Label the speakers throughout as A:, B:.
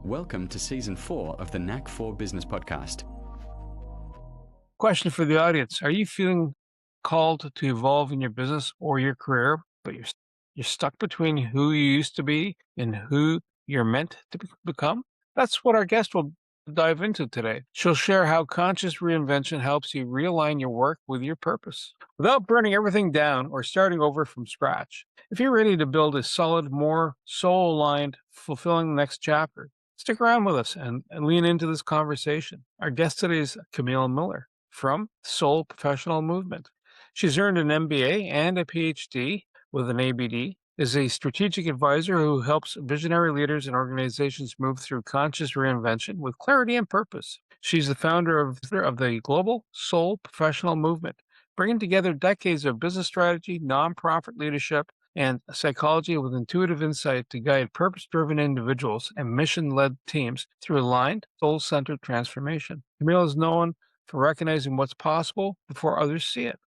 A: Welcome to Season 4 of the Knack for Business podcast.
B: Question for the audience. Are you feeling called to evolve in your business or your career, but you're stuck between who you used to be and who you're meant to become? That's what our guest will dive into today. She'll share how conscious reinvention helps you realign your work with your purpose without burning everything down or starting over from scratch. If you're ready to build a solid, more soul-aligned, fulfilling next chapter, stick around with us and lean into this conversation. Our guest today is Camille Miller from Soul Professional Movement. She's earned an MBA and a PhD with an ABD, is a strategic advisor who helps visionary leaders and organizations move through conscious reinvention with clarity and purpose. She's the founder of the Global Soul Professional Movement, bringing together decades of business strategy, nonprofit leadership, and psychology with intuitive insight to guide purpose-driven individuals and mission-led teams through aligned, soul-centered transformation. Camille is known for recognizing what's possible before others see it,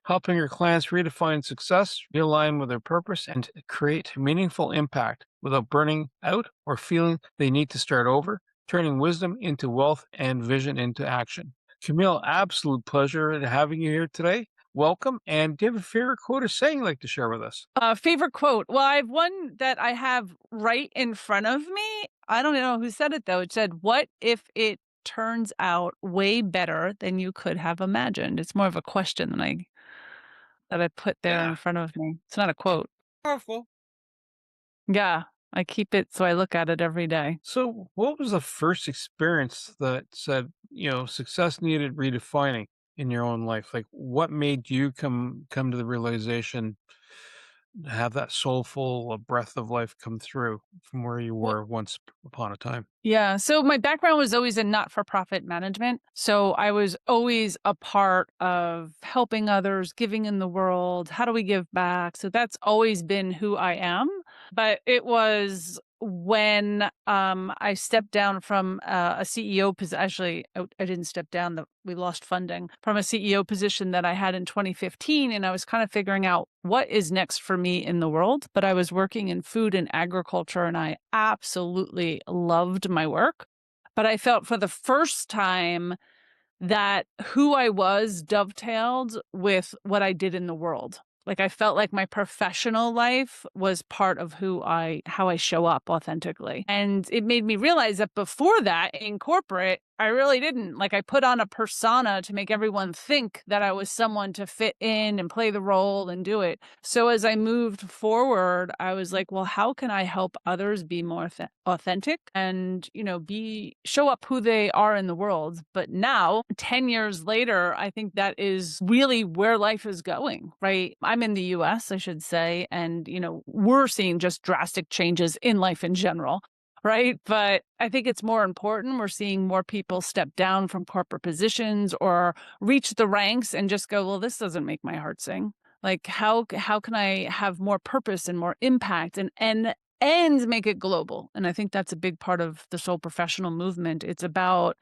B: helping her clients redefine success, realign with their purpose, and create meaningful impact without burning out or feeling they need to start over, turning wisdom into wealth and vision into action. Camille, absolute pleasure in having you here today. Welcome. And do you have a favorite quote or saying you'd like to share with us?
C: Favorite quote. Well, I have one that I have right in front of me. I don't know who said it, though. It said, "What if it turns out way better than you could have imagined?" It's more of a question that I put there in front of me. It's not a quote.
B: Powerful.
C: Yeah, I keep it so I look at it every day.
B: So what was the first experience that said, success needed redefining in your own life? Like what made you come to the realization, have that soulful breath of life come through from where you
C: Well,
B: were once upon a time?
C: yeah. So my background was always in not-for-profit management. So I was always a part of helping others, giving in the world. How do we give back? So that's always been who I am. But it was when I stepped down from a CEO position. Actually, I didn't step down. We lost funding from a CEO position that I had in 2015. And I was kind of figuring out what is next for me in the world. But I was working in food and agriculture, and I absolutely loved my work. But I felt for the first time that who I was dovetailed with what I did in the world. Like I felt like my professional life was part of how I show up authentically. And it made me realize that before that in corporate, I really didn't. Like I put on a persona to make everyone think that I was someone to fit in and play the role and do it. So as I moved forward, I was like, well, how can I help others be more authentic and, show up who they are in the world? But now, 10 years later, I think that is really where life is going, right? I'm in the US, I should say, and, we're seeing just drastic changes in life in general. Right. But I think it's more important. We're seeing more people step down from corporate positions or reach the ranks and just go, well, this doesn't make my heart sing. Like, how can I have more purpose and more impact and make it global? And I think that's a big part of the Soul Professional Movement. It's about,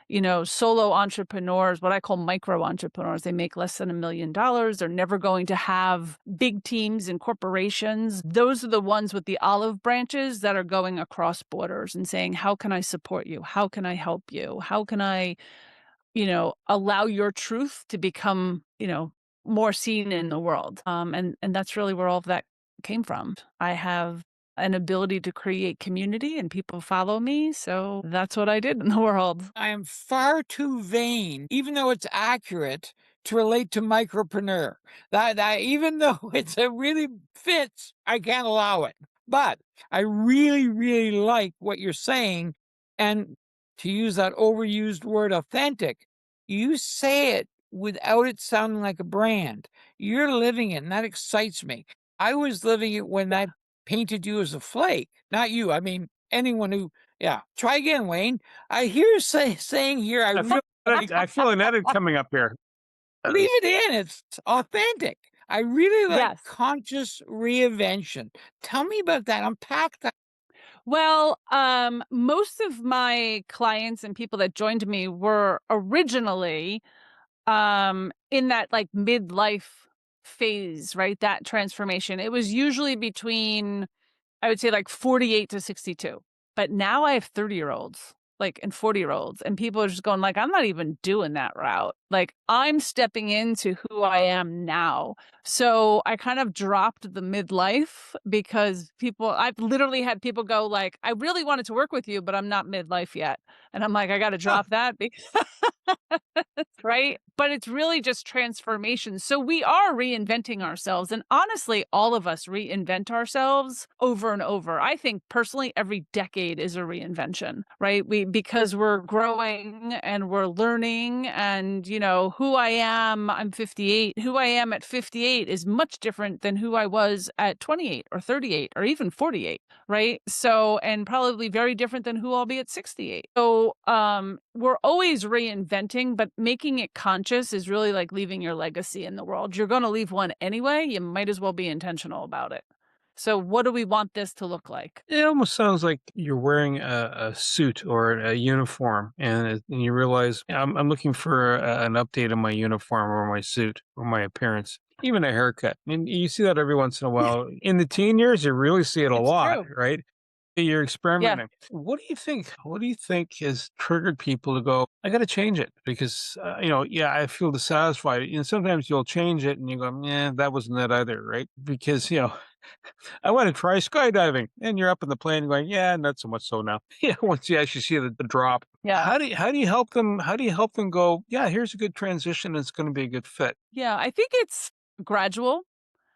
C: solo entrepreneurs, what I call micro entrepreneurs. They make less than $1 million. They're never going to have big teams and corporations. Those are the ones with the olive branches that are going across borders and saying, how can I support you? How can I help you? How can I, allow your truth to become, more seen in the world? And that's really where all of that came from. I have an ability to create community and people follow me. So that's what I did in the world.
D: I am far too vain, even though it's accurate, to relate to micropreneur. That even though it really fits, I can't allow it. But I really, really like what you're saying. And to use that overused word, authentic, you say it without it sounding like a brand. You're living it, and that excites me. I was living it when that painted you as a flake. Not you. I mean, anyone who, yeah. Try again, Wayne. I hear saying here,
B: I feel an edit coming up here.
D: leave it in. It's authentic. I really like
C: Yes.
D: conscious reinvention. Tell me about that. Unpack that.
C: Well, most of my clients and people that joined me were originally in that like midlife phase, right? That transformation. It was usually between, I would say, like 48 to 62. But now I have 30-year-olds, like, and 40-year-olds, and people are just going like, I'm not even doing that route. Like, I'm stepping into who I am now. So I kind of dropped the midlife because I've literally had people go like, I really wanted to work with you, but I'm not midlife yet. And I'm like, I got to drop that because right? But it's really just transformation. So we are reinventing ourselves. And honestly, all of us reinvent ourselves over and over. I think personally, every decade is a reinvention, right? Because we're growing and we're learning. And, who I am, I'm 58. Who I am at 58 is much different than who I was at 28 or 38 or even 48, right? So, and probably very different than who I'll be at 68. So, we're always reinventing, but making it conscious is really like leaving your legacy in the world. You're going to leave one anyway. You might as well be intentional about it. So what do we want this to look like?
B: It almost sounds like you're wearing a suit or a uniform, and you realize I'm looking for an update on my uniform or my suit or my appearance, even a haircut. And you see that every once in a while. In the teen years, you really see it a
C: It's
B: lot,
C: true.
B: right? You're
C: Yeah.
B: experimenting. What do you think? What do you think has triggered people to go, I got to change it because, yeah, I feel dissatisfied. Sometimes you'll change it and you go, yeah, that wasn't it either, right? Because, I want to try skydiving, and you're up in the plane going, yeah, not so much so now. Yeah, once you actually see the drop,
C: Yeah.
B: how do you help them? How do you help them go? Yeah, here's a good transition. It's going to be a good fit.
C: Yeah. I think it's gradual.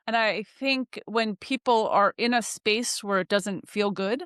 C: And I think when people are in a space where it doesn't feel good,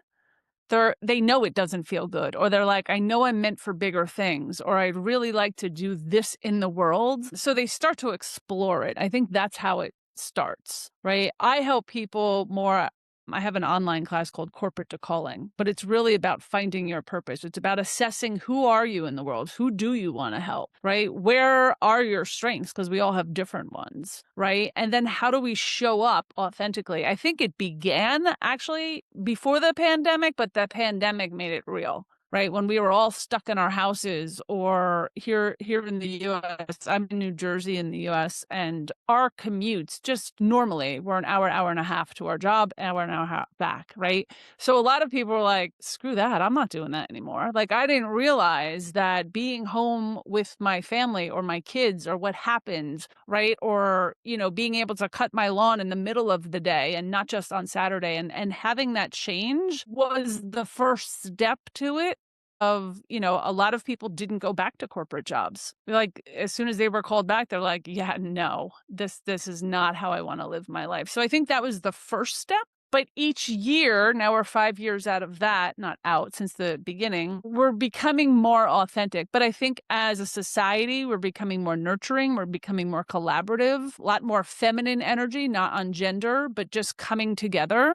C: they know it doesn't feel good, or they're like, I know I'm meant for bigger things, or I'd really like to do this in the world. So they start to explore it. I think that's how it starts, right? I help people more. I have an online class called Corporate to Calling, but it's really about finding your purpose. It's about assessing who are you in the world? Who do you want to help, right? Where are your strengths? Because we all have different ones, right? And then how do we show up authentically? I think it began actually before the pandemic, but the pandemic made it real. Right, when we were all stuck in our houses, or here in the US, I'm in New Jersey in the US, and our commutes just normally were an hour and a half to our job, hour and a half back, right? So a lot of people were like, screw that, I'm not doing that anymore. Like, I didn't realize that being home with my family or my kids or what happens, right? Or, being able to cut my lawn in the middle of the day and not just on Saturday, and having that change was the first step to it. A lot of people didn't go back to corporate jobs. Like, as soon as they were called back, they're like, yeah, no, this is not how I want to live my life. So I think that was the first step. But each year, now we're 5 years out of that, not out since the beginning, we're becoming more authentic. But I think as a society, we're becoming more nurturing. We're becoming more collaborative, a lot more feminine energy, not on gender, but just coming together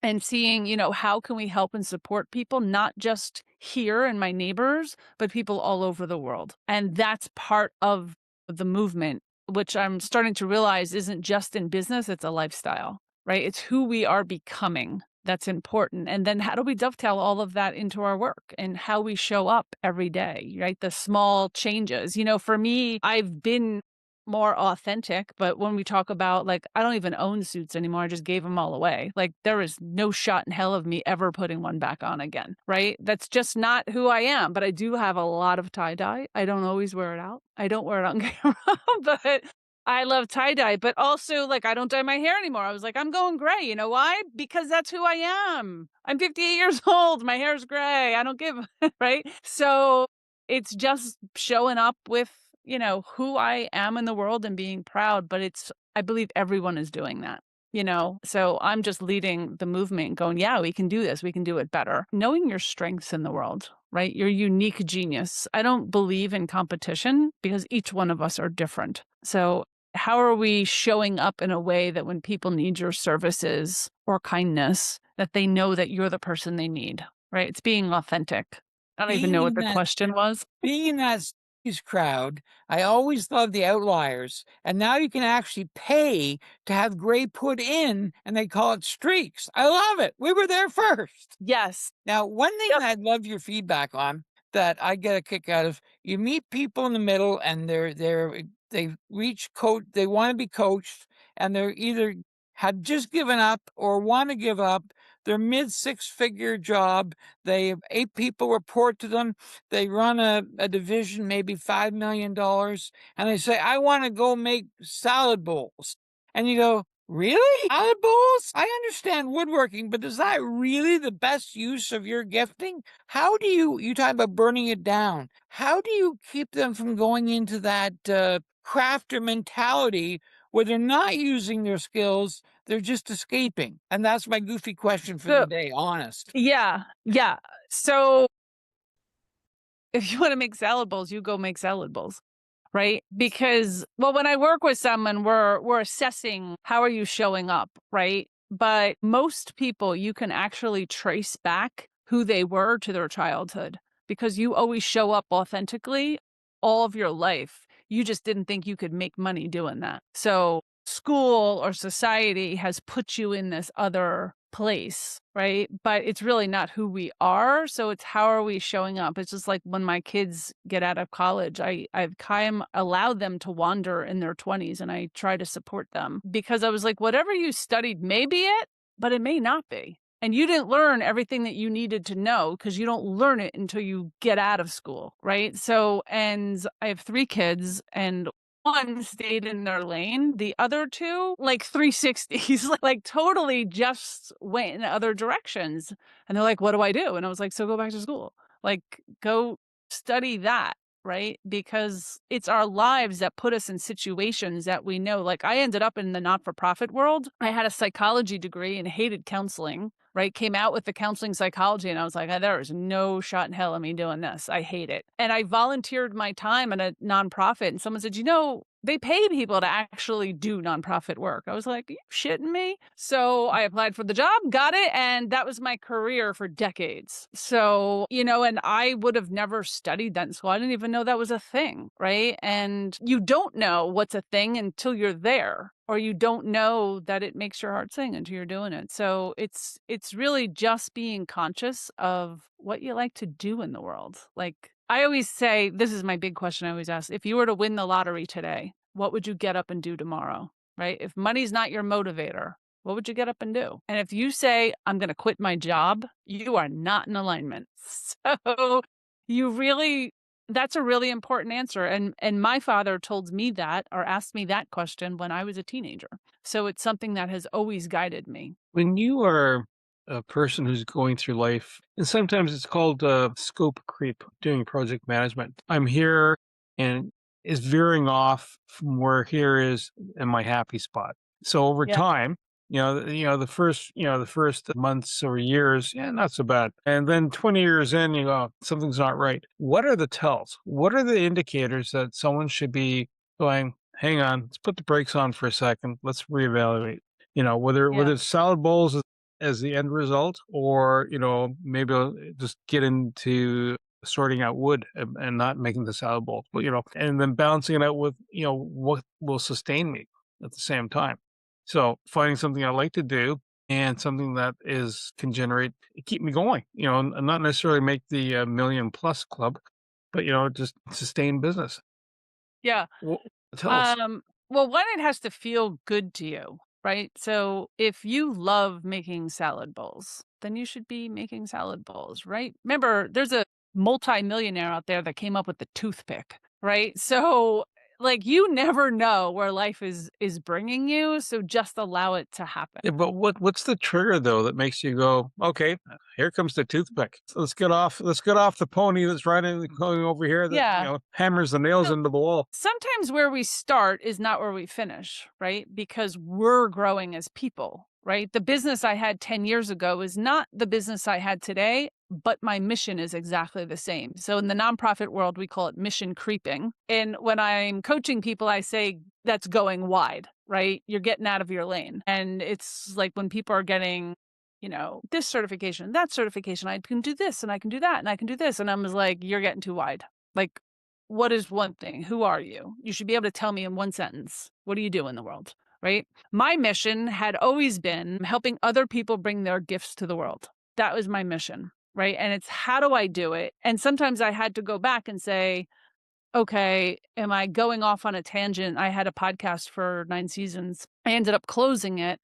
C: and seeing, how can we help and support people, not just here and my neighbors, but people all over the world. And that's part of the movement, which I'm starting to realize isn't just in business, it's a lifestyle, right? It's who we are becoming that's important. And then how do we dovetail all of that into our work and how we show up every day, right? The small changes. For me, I've been more authentic, but when we talk about, like, I don't even own suits anymore. I just gave them all away. Like, there is no shot in hell of me ever putting one back on again, right? That's just not who I am. But I do have a lot of tie-dye. I don't always wear it out. I don't wear it on camera, but I love tie-dye. But also, like, I don't dye my hair anymore. I was like, I'm going gray. You know why? Because that's who I am. I'm 58 years old. My hair's gray. I don't give, right? So it's just showing up with who I am in the world and being proud. But I believe everyone is doing that, so I'm just leading the movement going, yeah, we can do this. We can do it better. Knowing your strengths in the world, right? Your unique genius. I don't believe in competition because each one of us are different. So how are we showing up in a way that when people need your services or kindness, that they know that you're the person they need, right? It's being authentic. I don't even
D: Being
C: know what
D: in
C: the
D: that
C: question was.
D: being in that crowd, I always love the outliers, and now you can actually pay to have gray put in, and they call it streaks. I love it. We were there first.
C: Yes.
D: Now, one thing
C: Yep.
D: that I'd love your feedback on that I get a kick out of, you meet people in the middle and they reach coach, they want to be coached, and they're either have just given up or want to give up, They're mid six-figure job. They have 8 people report to them. They run a division, maybe $5 million. And they say, I want to go make salad bowls. And you go, really? Salad bowls? I understand woodworking, but is that really the best use of your gifting? How do you talk about burning it down? How do you keep them from going into that crafter mentality where they're not using their skills, they're just escaping? And that's my goofy question for the
C: So,
D: day, honest.
C: yeah. So if you want to make salad bowls, you go make salad bowls, right? Because, well, when I work with someone, we're assessing how are you showing up, right? But most people, you can actually trace back who they were to their childhood because you always show up authentically all of your life. You just didn't think you could make money doing that. So school or society has put you in this other place, right? But it's really not who we are. So it's how are we showing up? It's just like when my kids get out of college, I've kind of allowed them to wander in their 20s and I try to support them because I was like, whatever you studied may be it, but it may not be. And you didn't learn everything that you needed to know because you don't learn it until you get out of school, right? So, and I have 3 kids and one stayed in their lane. The other 2, like 360s, like totally just went in other directions. And they're like, what do I do? And I was like, so go back to school. Like, go study that, right? Because it's our lives that put us in situations that we know. Like, I ended up in the not-for-profit world. I had a psychology degree and hated counseling, right? Came out with the counseling psychology and I was like, there is no shot in hell of me doing this. I hate it. And I volunteered my time at a nonprofit and someone said, they pay people to actually do nonprofit work. I was like, are you shitting me? So I applied for the job, got it, and that was my career for decades. So, and I would have never studied that in school. I didn't even know that was a thing, right? And you don't know what's a thing until you're there, or you don't know that it makes your heart sing until you're doing it. So it's really just being conscious of what you like to do in the world. Like, I always say, this is my big question I always ask. If you were to win the lottery today, what would you get up and do tomorrow, right? If money's not your motivator, what would you get up and do? And if you say, I'm going to quit my job, you are not in alignment. So that's a really important answer. And my father told me that or asked me that question when I was a teenager. So it's something that has always guided me.
B: When you are a person who's going through life, and sometimes it's called scope creep, doing project management. I'm here and is veering off from where here is in my happy spot. So over
C: Yeah.
B: time, the first months or years, yeah, not so bad. And then 20 years in, you go, something's not right. What are the tells? What are the indicators that someone should be going, hang on, let's put the brakes on for a second. Let's reevaluate. Whether it's salad bowls as the end result, or maybe I'll just get into sorting out wood and not making the salad bowl, but and then balancing it out with what will sustain me at the same time. So finding something I like to do and something that can keep me going, and not necessarily make the million plus club, but just sustain business.
C: Yeah.
B: Tell us.
C: Well, one, it has to feel good to you, right? So if you love making salad bowls, then you should be making salad bowls, right? Remember, there's a multi-millionaire out there that came up with the toothpick, right? So like you never know where life is bringing you, so just allow it to happen.
B: Yeah, but what's the trigger though that makes you go, okay, here comes the toothpick. So let's get off the pony that's going over here that hammers the nails into the wall.
C: Sometimes where we start is not where we finish, right? Because we're growing as people, right? The business I had 10 years ago is not the business I had today, but my mission is exactly the same. So in the nonprofit world, we call it mission creeping. And when I'm coaching people, I say that's going wide, right? You're getting out of your lane. And it's like when people are getting, this certification, that certification, I can do this and I can do that and I can do this. And I was like, you're getting too wide. Like, what is one thing? Who are you? You should be able to tell me in one sentence. What do you do in the world, right? My mission had always been helping other people bring their gifts to the world. That was my mission. Right. And it's how do I do it? And sometimes I had to go back and say, okay, am I going off on a tangent? I had a podcast for 9 seasons. I ended up closing it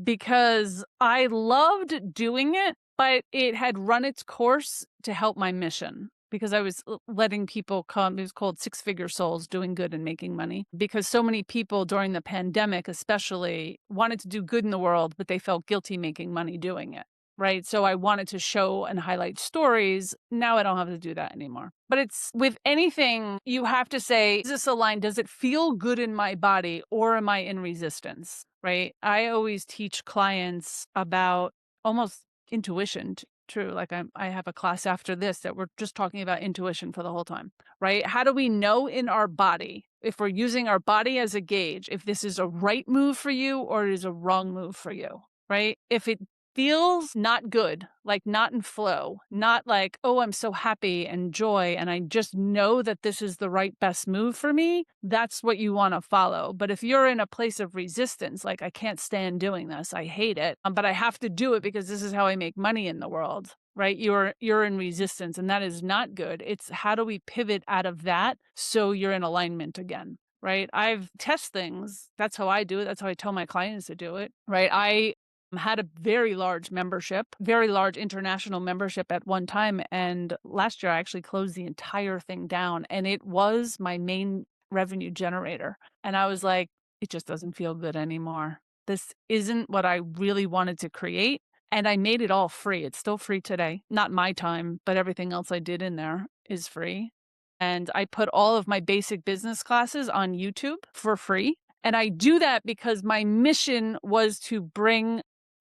C: because I loved doing it, but it had run its course to help my mission. Because I was letting people come, it was called Six Figure Souls, doing good and making money. Because so many people during the pandemic, especially, wanted to do good in the world, but they felt guilty making money doing it. Right. So I wanted to show and highlight stories. Now I don't have to do that anymore. But it's with anything, you have to say, is this aligned? Does it feel good in my body, or am I in resistance? Right. I always teach clients about almost intuition. True. Like I have a class after this that we're just talking about intuition for the whole time. Right. How do we know in our body, if we're using our body as a gauge, if this is a right move for you or it is a wrong move for you? Right. If it feels not good, like not in flow, not like, oh, I'm so happy and joy, and I just know that this is the right best move for me, that's what you want to follow. But if you're in a place of resistance, like I can't stand doing this, I hate it, but I have to do it because this is how I make money in the world, right? You're in resistance, and that is not good. It's how do we pivot out of that so you're in alignment again? Right. I've test things. That's how I do it. That's how I tell my clients to do it. Right. I had a very large membership, very large international membership at one time. And last year I actually closed the entire thing down, and it was my main revenue generator. And I was like, it just doesn't feel good anymore. This isn't what I really wanted to create. And I made it all free. It's still free today. Not my time, but everything else I did in there is free. And I put all of my basic business classes on YouTube for free. And I do that because my mission was to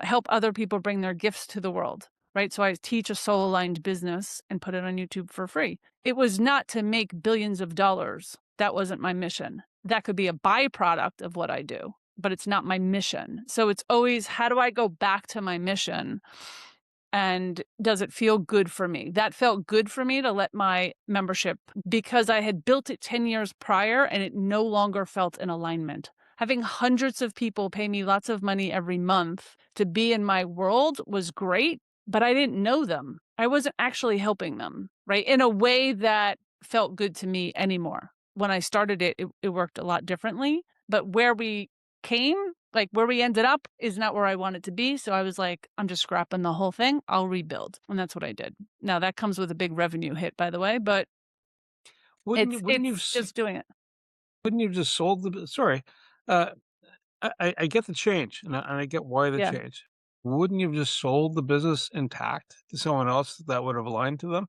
C: help other people bring their gifts to the world, right? So I teach a soul aligned business and put it on YouTube for free. It was not to make billions of dollars. That wasn't my mission. That could be a byproduct of what I do, but it's not my mission. So it's always, how do I go back to my mission? And does it feel good for me? That felt good for me to let my membership, because I had built it 10 years prior and it no longer felt in alignment. Having hundreds of people pay me lots of money every month to be in my world was great, but I didn't know them. I wasn't actually helping them, right? In a way that felt good to me anymore. When I started it worked a lot differently, but where we came, like where we ended up, is not where I wanted to be. So I was like, I'm just scrapping the whole thing. I'll rebuild. And that's what I did. Now that comes with a big revenue hit, by the way, but it's just doing it.
B: Wouldn't you have just sold the? Sorry, uh, I get the change, and I get why the
C: Yeah.
B: change. Wouldn't you have just sold the business intact to someone else that would have aligned to them?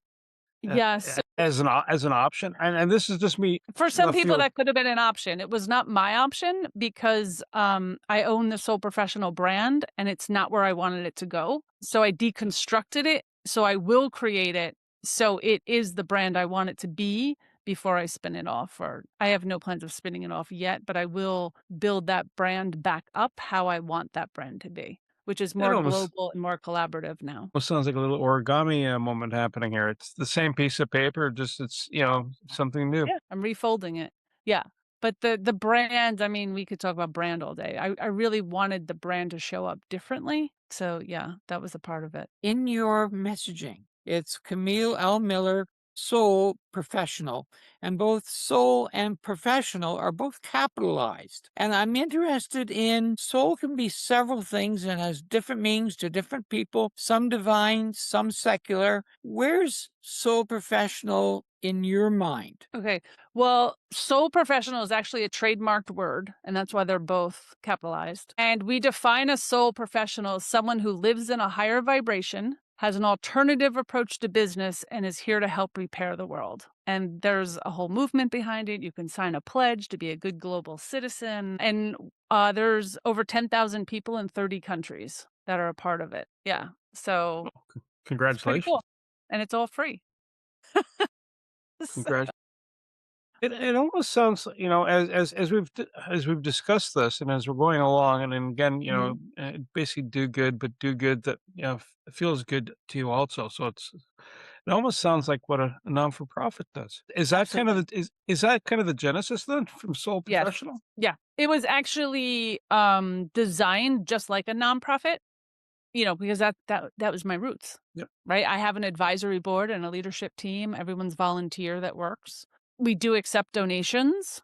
C: Yes.
B: As an option, and this is just me.
C: For some
B: left
C: people,
B: field.
C: that could have been an option. It was not my option because I own the Soul Professional brand, and it's not where I wanted it to go. So I deconstructed it. So I will create it so it is the brand I want it to be before I spin it off. Or I have no plans of spinning it off yet, but I will build that brand back up how I want that brand to be, which is more global and more collaborative now.
B: Well, sounds like a little origami moment happening here. It's the same piece of paper, just it's something new.
C: Yeah, I'm refolding it. Yeah. But the brand, I mean, we could talk about brand all day. I really wanted the brand to show up differently. So yeah, that was a part of it.
D: In your messaging, it's Camille L. Miller, Soul Professional, and both soul and professional are both capitalized. And I'm interested in soul can be several things and has different meanings to different people, some divine, some secular. Where's soul professional in your mind?
C: Okay. Well, soul professional is actually a trademarked word, and that's why they're both capitalized. And we define a soul professional as someone who lives in a higher vibration, has an alternative approach to business, and is here to help repair the world. And there's a whole movement behind it. You can sign a pledge to be a good global citizen. And there's over 10,000 people in 30 countries that are a part of it. Yeah. So
B: Congratulations.
C: it's pretty cool. And it's all free.
B: Congratulations. It almost sounds, as we've discussed this, and as we're going along, and then again, basically do good, but do good that feels good to you also. So it almost sounds like what a non-for-profit does. Is that kind of is that kind of the genesis then from Soul Professional?
C: Yes. Yeah, it was actually designed just like a nonprofit. Because that was my roots.
B: Yep.
C: Right. I have an advisory board and a leadership team. Everyone's volunteer that works. We do accept donations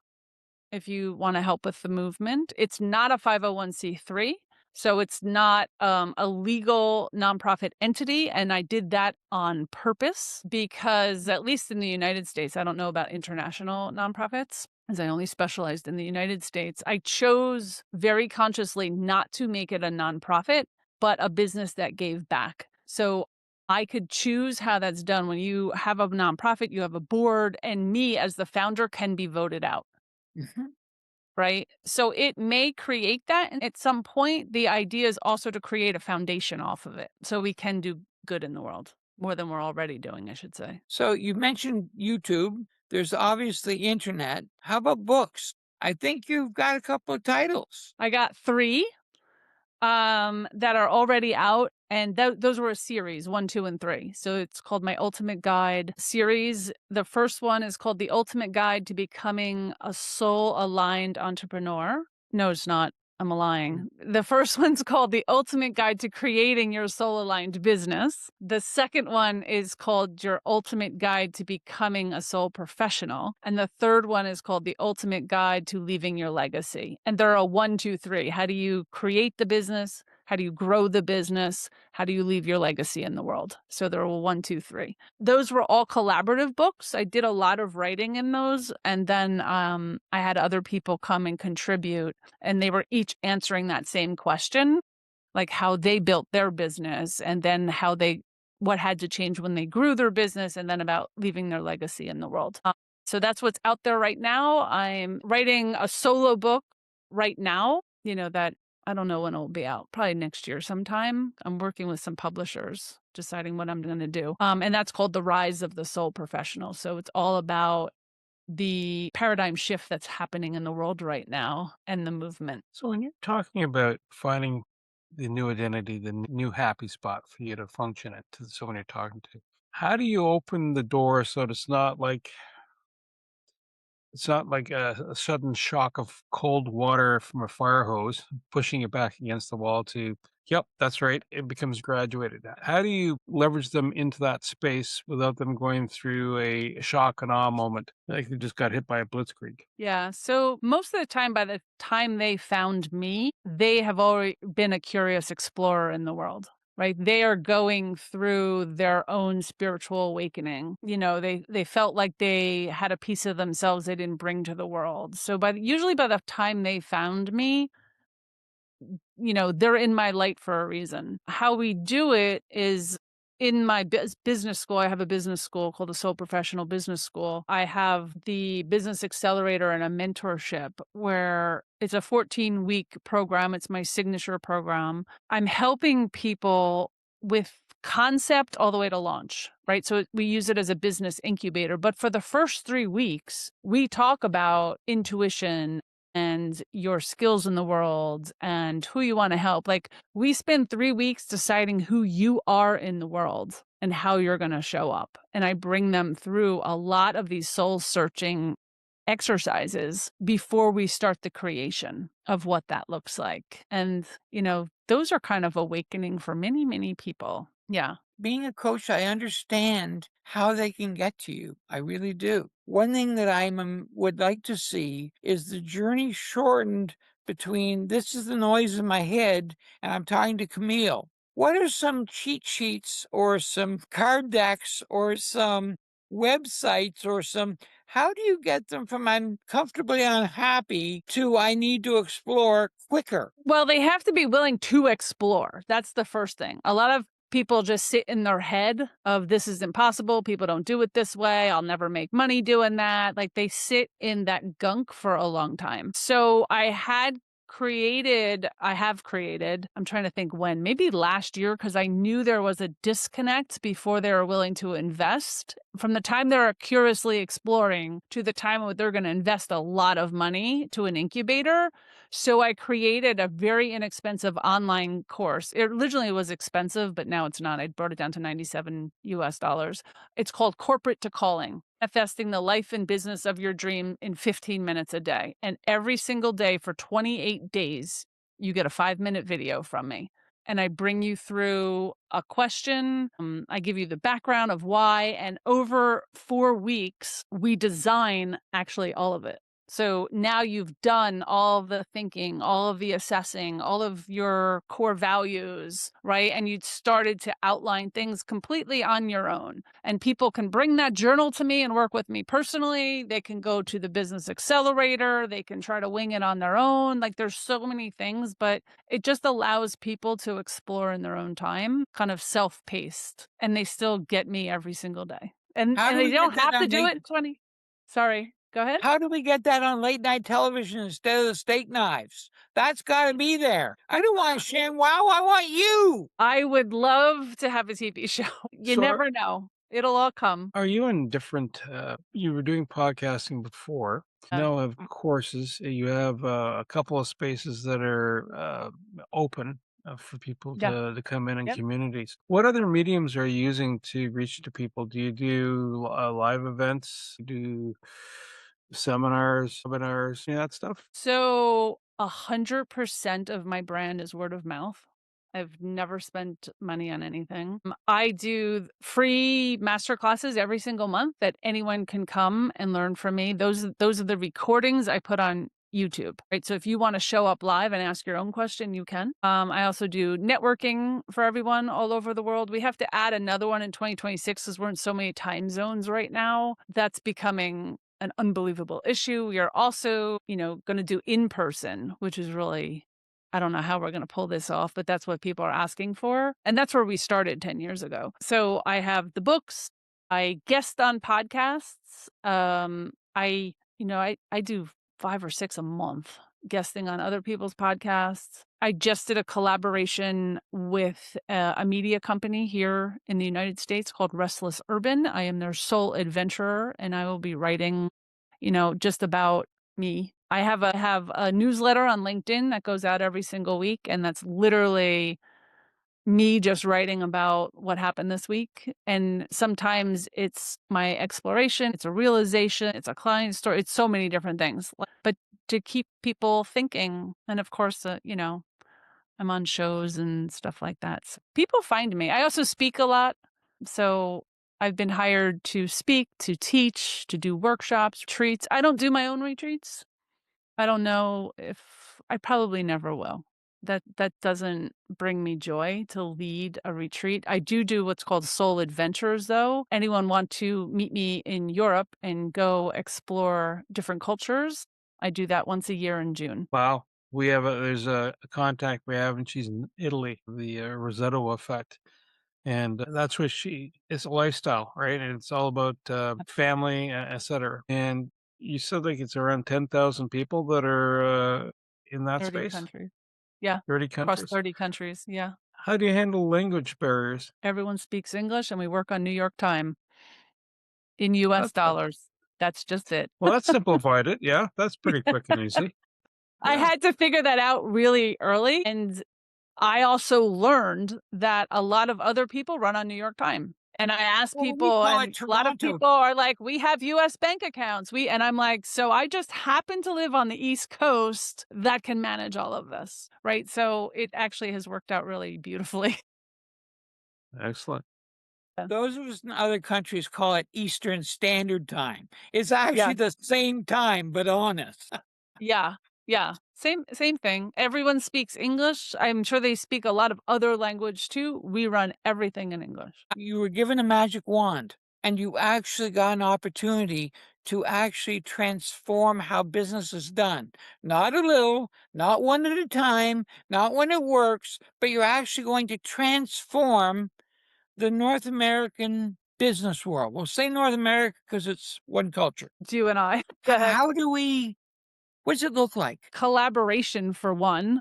C: if you want to help with the movement. It's not a 501c3. So it's not a legal nonprofit entity. And I did that on purpose because, at least in the United States, I don't know about international nonprofits, as I only specialized in the United States. I chose very consciously not to make it a nonprofit, but a business that gave back. So I could choose how that's done. When you have a nonprofit, you have a board, and me as the founder can be voted out.
D: Mhm.
C: Right. So it may create that. And at some point, the idea is also to create a foundation off of it so we can do good in the world more than we're already doing, I should say.
D: So you mentioned YouTube. There's obviously internet. How about books? I think you've got a couple of titles.
C: I got 3 that are already out. And those were a series, 1, 2, and 3. So it's called My Ultimate Guide series. The first one is called The Ultimate Guide to Becoming a Soul-Aligned Entrepreneur. No, it's not. I'm lying. The first one's called The Ultimate Guide to Creating Your Soul-Aligned Business. The second one is called Your Ultimate Guide to Becoming a Soul Professional. And the third one is called The Ultimate Guide to Leaving Your Legacy. And there are 1, 2, 3. How do you create the business? How do you grow the business? How do you leave your legacy in the world? So there were 1, 2, 3. Those were all collaborative books. I did a lot of writing in those. And then I had other people come and contribute. And they were each answering that same question, like how they built their business and then what had to change when they grew their business, and then about leaving their legacy in the world. So that's what's out there right now. I'm writing a solo book right now, that I don't know when it'll be out, probably next year sometime. I'm working with some publishers, deciding what I'm going to do. And that's called The Rise of the Soul Professional. So it's all about the paradigm shift that's happening in the world right now and the movement.
B: So when you're talking about finding the new identity, the new happy spot for you to function at, to someone you're talking to, how do you open the door so that it's not like a sudden shock of cold water from a fire hose pushing it back against the wall to, yep, that's right, it becomes graduated. How do you leverage them into that space without them going through a shock and awe moment, like they just got hit by a blitzkrieg?
C: Yeah. So most of the time, by the time they found me, they have already been a curious explorer in the world. Right. They are going through their own spiritual awakening. They felt like they had a piece of themselves they didn't bring to the world. So usually by the time they found me, they're in my light for a reason. How we do it is in my business school. I have a business school called the Soul Professional Business School. I have the Business Accelerator and a mentorship where it's a 14-week program. It's my signature program. I'm helping people with concept all the way to launch, right? So we use it as a business incubator. But for the first 3 weeks, we talk about intuition and your skills in the world and who you want to help. Like, we spend 3 weeks deciding who you are in the world and how you're going to show up. And I bring them through a lot of these soul searching exercises before we start the creation of what that looks like. And, those are kind of awakening for many, many people. Yeah.
D: Being a coach, I understand how they can get to you. I really do. One thing that I would like to see is the journey shortened between this is the noise in my head and I'm talking to Camille. What are some cheat sheets or some card decks or some websites or how do you get them from I'm comfortably unhappy to I need to explore quicker?
C: Well, they have to be willing to explore. That's the first thing. A lot of people just sit in their head of this is impossible. People don't do it this way. I'll never make money doing that. Like, they sit in that gunk for a long time. So I have created, I'm trying to think when, maybe last year, because I knew there was a disconnect before they were willing to invest. From the time they're curiously exploring to the time where they're going to invest a lot of money to an incubator. So I created a very inexpensive online course. It originally was expensive, but now it's not. I brought it down to $97. It's called Corporate to Calling, manifesting the life and business of your dream in 15 minutes a day. And every single day for 28 days, you get a 5-minute video from me. And I bring you through a question. I give you the background of why. And over 4 weeks, we design actually all of it. So now you've done all of the thinking, all of the assessing, all of your core values, right? And you'd started to outline things completely on your own. And people can bring that journal to me and work with me personally. They can go to the business accelerator. They can try to wing it on their own. Like there's so many things, but it just allows people to explore in their own time, kind of self-paced. And they still get me every single day. And
D: How do
C: they
D: we get
C: don't
D: that
C: have to
D: on
C: do it 20. Sorry, go ahead.
D: How do we get that on late night television instead of the steak knives? That's got to be there. I don't want ShamWow. I want you.
C: I would love to have a TV show. You
B: So
C: never know. It'll all come.
B: are you in different, you were doing podcasting before, you
C: Uh,
B: now have courses, you have a couple of spaces that are open for people
C: Yeah.
B: to come in and
C: Yep.
B: communities. What other mediums are you using to reach to people? Do you do live events? Do seminars, webinars, that stuff?
C: So 100% of my brand is word of mouth. I've never spent money on anything. I do free master classes every single month that anyone can come and learn from me. Those are the recordings I put on YouTube, right? So if you want to show up live and ask your own question, you can. I also do networking for everyone all over the world. We have to add another one in 2026 because we're in so many time zones right now. That's becoming an unbelievable issue. We are also, going to do in person, which is really, I don't know how we're going to pull this off, but that's what people are asking for. And that's where we started 10 years ago. So I have the books. I guest on podcasts. I do 5 or 6 a month guesting on other people's podcasts. I just did a collaboration with a media company here in the United States called Restless Urban. I am their sole adventurer, and I will be writing, just about me. I have a newsletter on LinkedIn that goes out every single week, and that's literally me just writing about what happened this week. And sometimes it's my exploration, it's a realization, it's a client story, it's so many different things. But to keep people thinking, and of course, I'm on shows and stuff like that. So people find me. I also speak a lot. So I've been hired to speak, to teach, to do workshops, retreats. I don't do my own retreats. I don't know if I probably never will. That doesn't bring me joy to lead a retreat. I do what's called soul adventures, though. Anyone want to meet me in Europe and go explore different cultures? I do that once a year in June.
B: Wow. There's a contact we have, and she's in Italy, the Rosetto effect. And that's what it's a lifestyle, right? And it's all about family, et cetera. And you said like it's around 10,000 people that are in that
C: 30
B: space?
C: countries. Yeah,
B: 30
C: across
B: countries.
C: 30 countries. Yeah.
B: How do you handle language barriers?
C: Everyone speaks English, and we work on New York time in US dollars. That's just it.
B: Well, that simplified it. Yeah, that's pretty quick and easy.
C: I
B: Yeah.
C: had to figure that out really early. And I also learned that a lot of other people run on New York time. And I asked
D: Well, we
C: people,
D: call
C: and
D: it
C: a lot of
D: Toronto.
C: people are like, we have US bank accounts. And I'm like, so I just happen to live on the East Coast that can manage all of this. Right. So it actually has worked out really beautifully.
B: Excellent.
D: Those of us in other countries call it Eastern Standard Time. It's
C: Yeah.
D: actually the same time, but honest.
C: Yeah. Yeah. Same thing. Everyone speaks English. I'm sure they speak a lot of other language too. We run everything in English.
D: You were given a magic wand and you actually got an opportunity to actually transform how business is done. Not a little, not one at a time, not when it works, but you're actually going to transform the North American business world. We'll say North America because it's one culture.
C: You and I. Go ahead.
D: What does it look like?
C: Collaboration for one,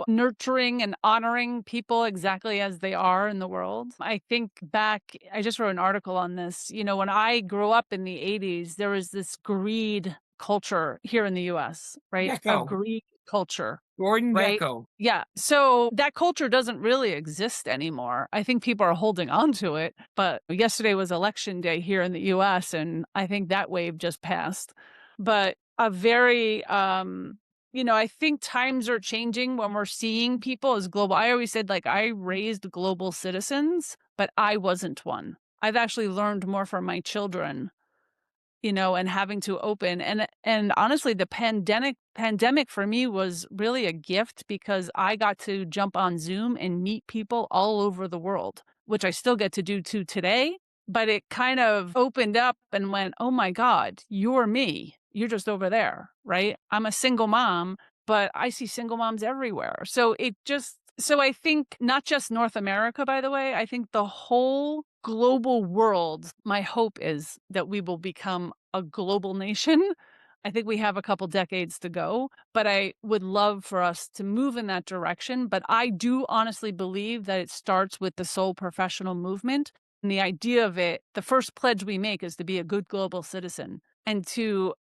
C: nurturing and honoring people exactly as they are in the world. I think back, I just wrote an article on this. When I grew up in the 80s, there was this greed culture here in the US, right?
D: Gecko.
C: A greed culture.
D: Gordon
C: Right?
D: Gecko.
C: Yeah. So that culture doesn't really exist anymore. I think people are holding on to it. But yesterday was election day here in the US, and I think that wave just passed. But a very, I think times are changing when we're seeing people as global. I always said, like, I raised global citizens, but I wasn't one. I've actually learned more from my children and having to open. And honestly, the pandemic for me was really a gift because I got to jump on Zoom and meet people all over the world, which I still get to do to today. But it kind of opened up and went, oh my God, you're me. You're just over there, right? I'm a single mom, but I see single moms everywhere. So I think not just North America, by the way, I think the whole global world, my hope is that we will become a global nation. I think we have a couple decades to go, but I would love for us to move in that direction. But I do honestly believe that it starts with the sole professional movement. And the idea of it, the first pledge we make is to be a good global citizen and to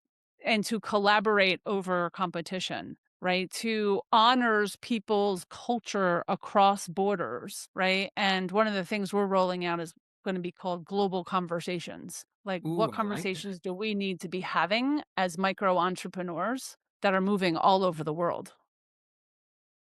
C: collaborate over competition, right? To honors people's culture across borders, right? And one of the things we're rolling out is going to be called global conversations. Like,
D: Ooh,
C: what
D: I like that.
C: conversations do we need to be having as micro entrepreneurs that are moving all over the world,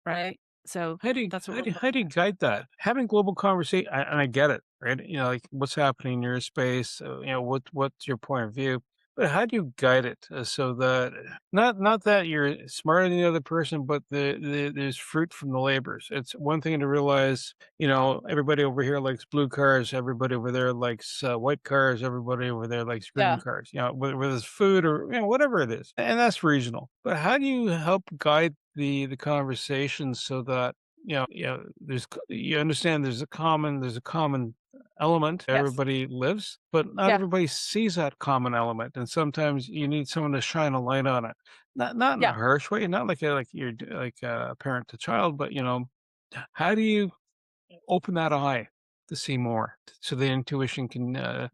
C: right? So that's what we're
B: How do you guide that? Having global conversation, and I get it, right? Like what's happening in your space, what's your point of view, but how do you guide it so that not that you're smarter than the other person, but there's fruit from the labors. It's one thing to realize, everybody over here likes blue cars, everybody over there likes white cars, everybody over there likes green
C: yeah.
B: cars. Whether it's food or whatever it is, and that's regional. But how do you help guide the conversation so that you understand there's a common element
C: Yes.
B: everybody lives, but not
C: Yeah.
B: everybody sees that common element, and sometimes you need someone to shine a light on it. Not in a
C: Yeah.
B: harsh way, not like like a parent to child, but how do you open that eye to see more, so the intuition can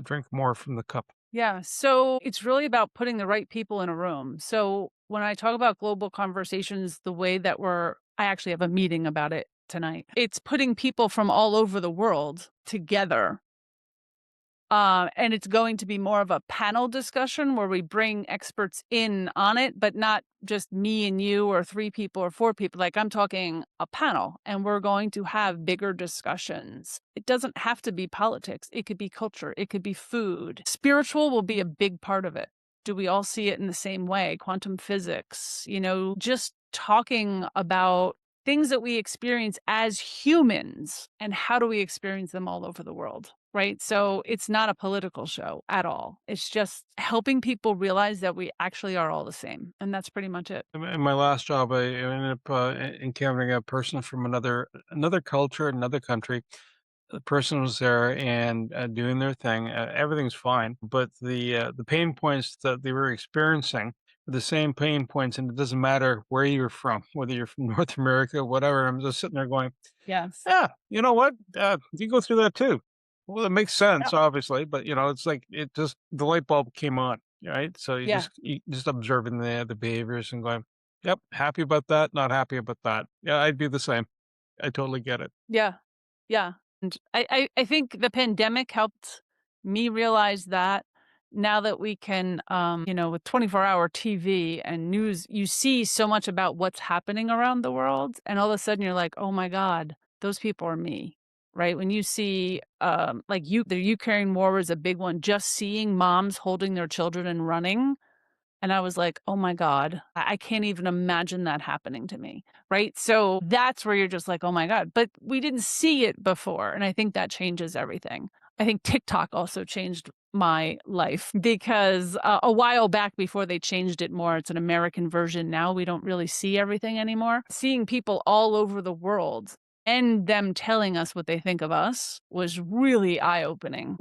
B: drink more from the cup?
C: Yeah. So it's really about putting the right people in a room. So when I talk about global conversations, the way that I actually have a meeting about it tonight. It's putting people from all over the world together. And it's going to be more of a panel discussion where we bring experts in on it, but not just me and you or 3 people or 4 people. Like, I'm talking a panel, and we're going to have bigger discussions. It doesn't have to be politics. It could be culture. It could be food. Spiritual will be a big part of it. Do we all see it in the same way? Quantum physics, just talking about things that we experience as humans and how do we experience them all over the world. Right. So it's not a political show at all. It's just helping people realize that we actually are all the same. And that's pretty much it.
B: In my last job, I ended up encountering a person from another culture, another country. The person was there and doing their thing. Everything's fine, but the pain points that they were experiencing were the same pain points, and it doesn't matter where you're from, whether you're from North America, whatever. I'm just sitting there going,
C: Yes.
B: "Yeah, you know what? You go through that too." Well, it makes
C: Yeah.
B: sense, obviously, but it's like the light bulb came on, right? So
C: Yeah.
B: you just observing the behaviors and going, "Yep, happy about that, not happy about that." Yeah, I'd be the same. I totally get it.
C: Yeah. Yeah. And I think the pandemic helped me realize that now that we can, with 24-hour TV and news, you see so much about what's happening around the world. And all of a sudden you're like, oh my God, those people are me. Right. When you see, the Ukraine war was a big one, just seeing moms holding their children and running. And I was like, "Oh my God, I can't even imagine that happening to me." Right? So that's where you're just like, "Oh my God." But we didn't see it before, and I think that changes everything. I think TikTok also changed my life because a while back before they changed it more, it's an American version now. We don't really see everything anymore. Seeing people all over the world and them telling us what they think of us was really eye opening,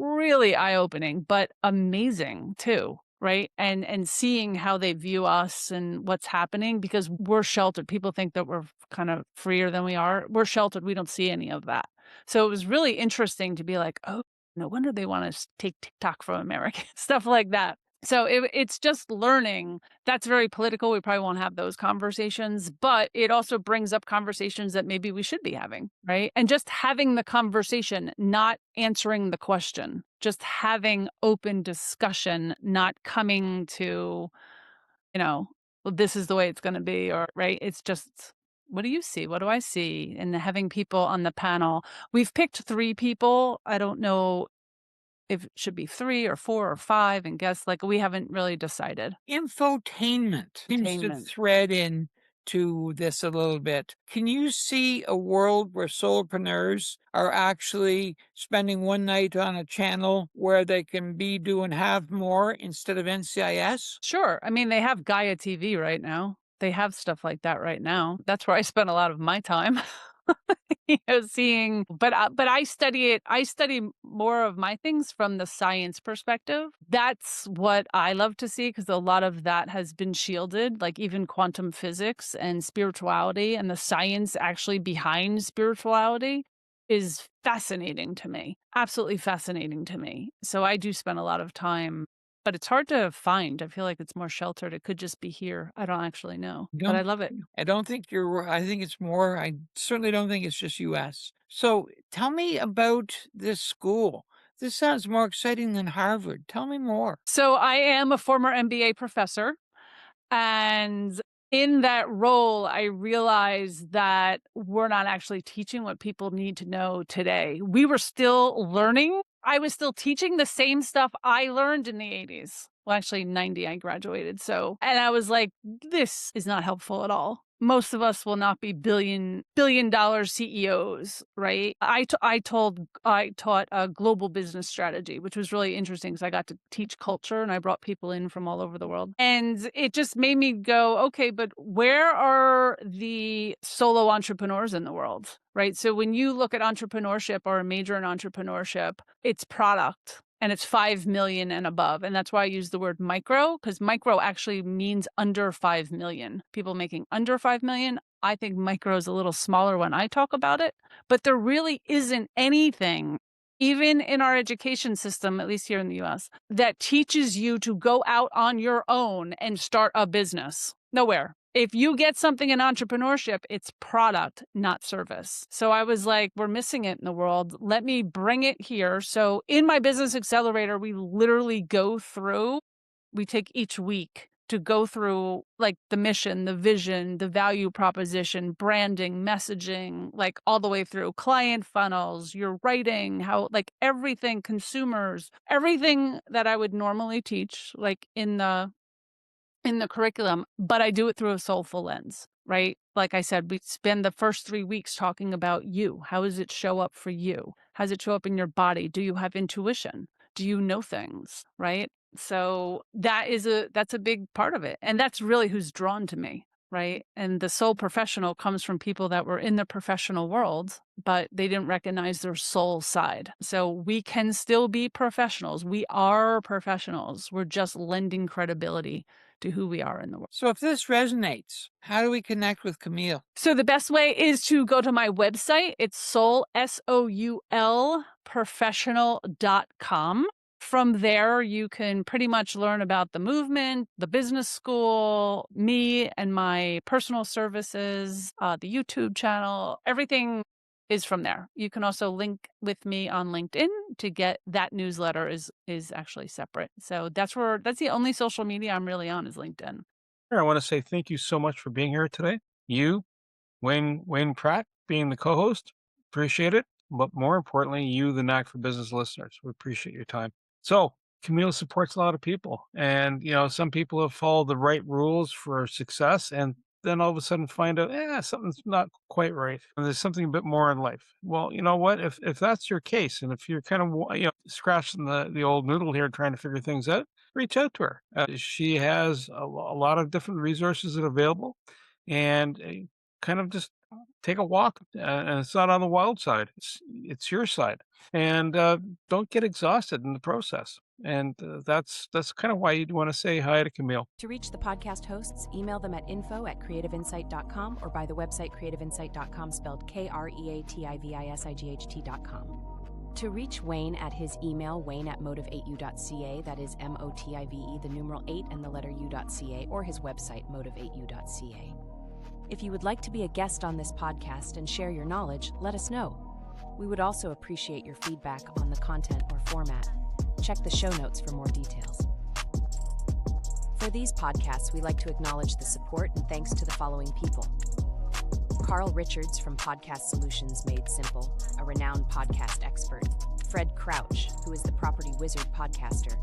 C: but amazing too. Right. And seeing how they view us and what's happening because we're sheltered. People think that we're kind of freer than we are. We're sheltered. We don't see any of that. So it was really interesting to be like, oh, no wonder they want to take TikTok from America, stuff like that. So it's just learning. That's very political. We probably won't have those conversations, but it also brings up conversations that maybe we should be having, right? And just having the conversation, not answering the question, just having open discussion, not coming to, well, this is the way it's going to be, or, right? It's just, what do you see? What do I see? And having people on the panel. We've picked 3 people. I don't know if it should be 3 or 4 or 5, and guess, like, we haven't really decided.
D: Infotainment seems to
C: Tainment.
D: thread in to this a little bit. Can you see a world where solopreneurs are actually spending one night on a channel where they can be doing have more instead of NCIS?
C: Sure. I mean, they have Gaia TV right now. They have stuff like that right now. That's where I spend a lot of my time. Seeing, but I study it. I study more of my things from the science perspective. That's what I love to see, because a lot of that has been shielded, like even quantum physics and spirituality and the science actually behind spirituality is fascinating to me. Absolutely fascinating to me. So I do spend a lot of time, but it's hard to find. I feel like it's more sheltered. It could just be here. I don't actually know, but I love it.
D: I don't think you're, I think it's more, I certainly don't think it's just US. So tell me about this school. This sounds more exciting than Harvard. Tell me more.
C: So I am a former MBA professor, and in that role, I realized that we're not actually teaching what people need to know today. We were still learning. I was still teaching the same stuff I learned in the 80s. Well, actually 90, I graduated. And I was like, this is not helpful at all. Most of us will not be billion dollar CEOs, right? I taught a global business strategy, which was really interesting because I got to teach culture and I brought people in from all over the world. And it just made me go, okay, but where are the solo entrepreneurs in the world, right? So when you look at entrepreneurship or a major in entrepreneurship, it's product. And it's 5 million and above. And that's why I use the word micro, because micro actually means under 5 million. People making under 5 million, I think micro is a little smaller when I talk about it. But there really isn't anything, even in our education system, at least here in the US, that teaches you to go out on your own and start a business. Nowhere. If you get something in entrepreneurship, it's product, not service. So I was like, we're missing it in the world. Let me bring it here. So in my business accelerator, we literally we take each week to go through like the mission, the vision, the value proposition, branding, messaging, like all the way through client funnels, your writing, how like everything, consumers, everything that I would normally teach, like in the curriculum, but I do it through a soulful lens, right? Like I said, we spend the first 3 weeks talking about you. How does it show up for you? How does it show up in your body? Do you have intuition? Do you know things, right? So that's a big part of it. And that's really who's drawn to me, right? And the soul professional comes from people that were in the professional world, but they didn't recognize their soul side. So we can still be professionals. We are professionals. We're just lending credibility to who we are in the world.
D: So if this resonates, how do we connect with Camille?
C: So the best way is to go to my website. It's soul, SOUL, professional.com. From there, you can pretty much learn about the movement, the business school, me and my personal services, the YouTube channel, everything is from there. You can also link with me on LinkedIn to get that newsletter is actually separate. So that's the only social media I'm really on is LinkedIn.
B: I want to say thank you so much for being here today. You, Wayne Pratt, being the co-host, appreciate it. But more importantly, you, the Knack for Business listeners, we appreciate your time. So Camille supports a lot of people, and some people have followed the right rules for success, and then all of a sudden find out, something's not quite right. And there's something a bit more in life. Well, you know what? If that's your case, and if you're kind of scratching the old noodle here trying to figure things out, reach out to her. She has a lot of different resources that are available, and kind of just take a walk. And it's not on the wild side; it's your side. And don't get exhausted in the process. And that's kind of why you'd want to say hi to Camille.
E: To reach the podcast hosts, email them at info@creativeinsight.com or by the website creativeinsight.com, spelled KREATIVISIGHT.com. To reach Wayne at his email, wayne@motive8u.ca, that is MOTIVE, the numeral 8 and the letter u.ca, or his website, motive8u.ca. If you would like to be a guest on this podcast and share your knowledge, let us know. We would also appreciate your feedback on the content or format. Check the show notes for more details. For these podcasts, we like to acknowledge the support and thanks to the following people. Carl Richards from Podcast Solutions Made Simple, a renowned podcast expert. Fred Crouch, who is the Property Wizard podcaster,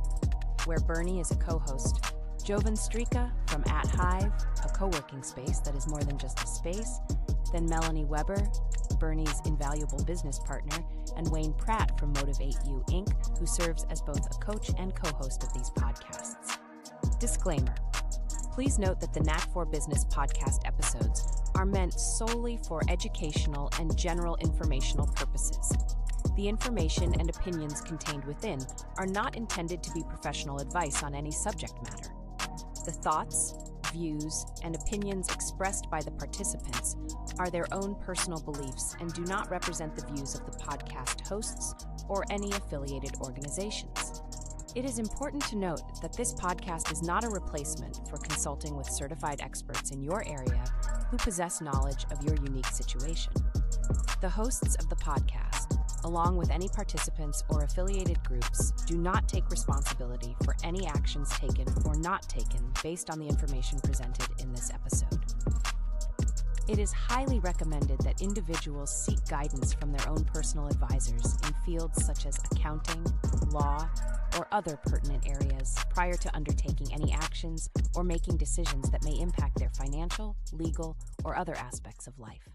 E: where Bernie is a co-host, Jovan Strika from At Hive, a co-working space that is more than just a space, then Melanie Weber, Bernie's invaluable business partner, and Wayne Pratt from Motivate You, Inc., who serves as both a coach and co-host of these podcasts. Disclaimer. Please note that the Knack for Business podcast episodes are meant solely for educational and general informational purposes. The information and opinions contained within are not intended to be professional advice on any subject matter. The thoughts, views, and opinions expressed by the participants are their own personal beliefs and do not represent the views of the podcast hosts or any affiliated organizations. It is important to note that this podcast is not a replacement for consulting with certified experts in your area who possess knowledge of your unique situation. The hosts of the podcast, along with any participants or affiliated groups, do not take responsibility for any actions taken or not taken based on the information presented in this episode. It is highly recommended that individuals seek guidance from their own personal advisors in fields such as accounting, law, or other pertinent areas prior to undertaking any actions or making decisions that may impact their financial, legal, or other aspects of life.